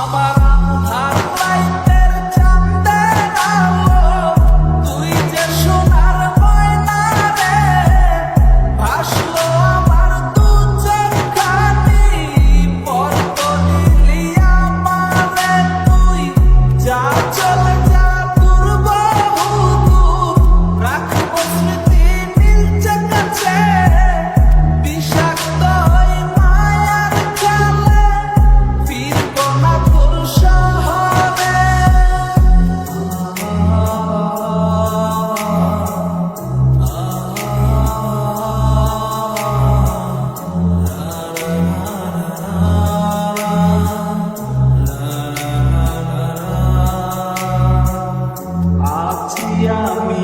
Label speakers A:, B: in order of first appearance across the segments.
A: আমার আধার লাইটের চাঁদের আলো, তুই যে সোনার ময়না রে, ভাসলো আমার দু চোখখানি, পর করিলি আমারে তুই, যা চলে যা দূর বহু দূর, রাখবো স্মৃতি নীলচে কাছে, বিষাক্ত ওই মায়ার জালে, ফিরবো না তোর শহরে। আছি আমি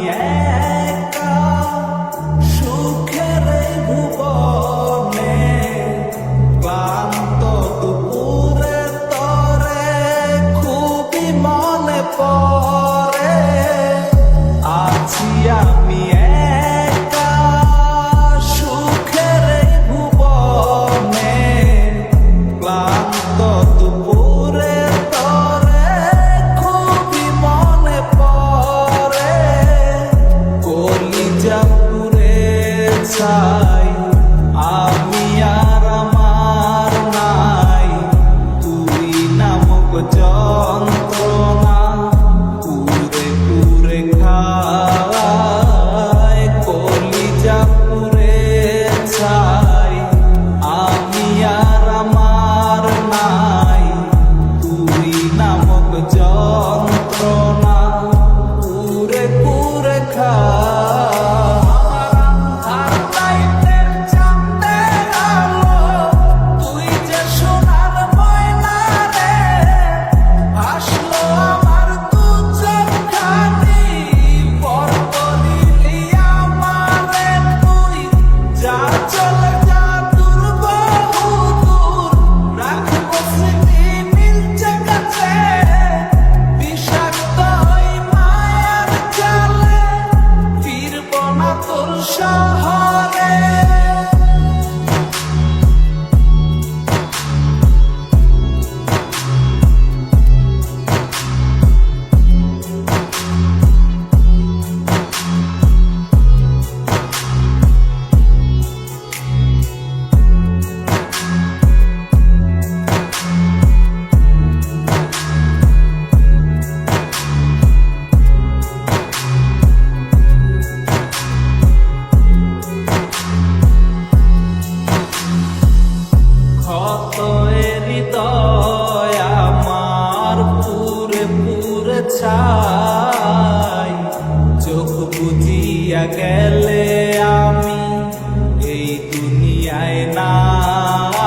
A: একা সুখের এই ভুবনে, ক্লান্ত দুপুরে তরে খুবই মনে পড়ে। আছি আমি একা সুখের এই ভুবনে, ক্লান্ত দুপুরে তরে খুবই মনে পড়ে। কলিজা পুড়ে ছাই, আমি আর আমার নাই, তুই নামক যন্ত্রণা পুরে পুরে খায়। কলিজা পুড়ে ছাই, আমি আর আমার নাই, তুই নামক যন্ত্রণা পুরে পুরে খায়। আমার লাইটের চাঁদের আলো, তুই যে সোনার ময়না রে, ভাসলো আমার দু চোখখানি, পর করিলি আমারে তুই, যা চলে যা দূর বহু দূর, রাখবো স্মৃতি নীলচে কাছে, বিষাক্ত ওই মায়ার জালে, ফিরবো না তোর শহরে। ক্ষত এ হৃদয় আমার পুরে পুরে ছাই, চোখ বুজিয়া গেলে আমি এই দুনিয়ায় নাই।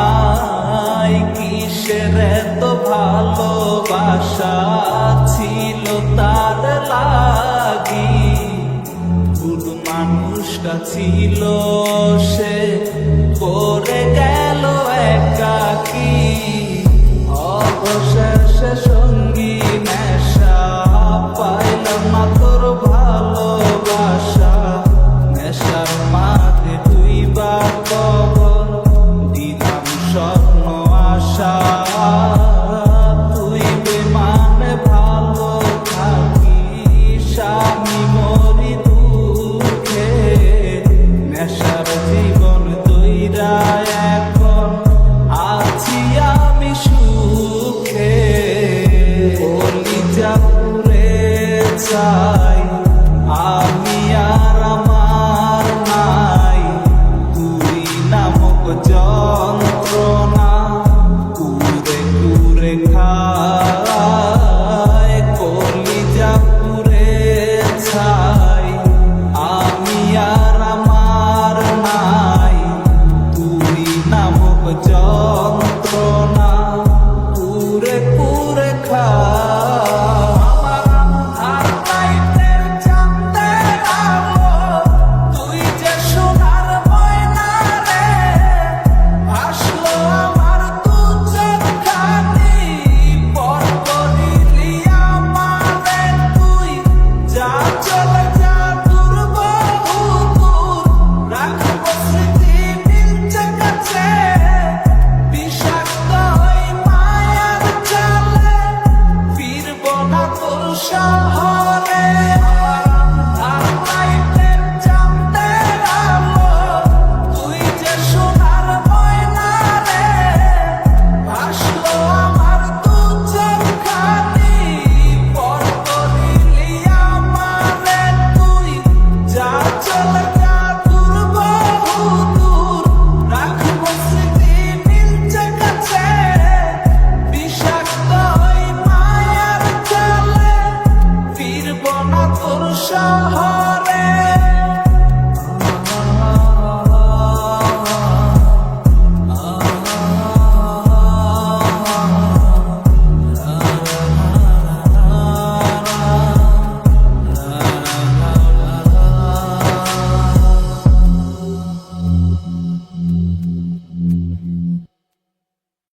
A: কিসের এত ভালোবাসা ছিল তার লাগি, ভুল মানুষটা ছিল সে, করে গেল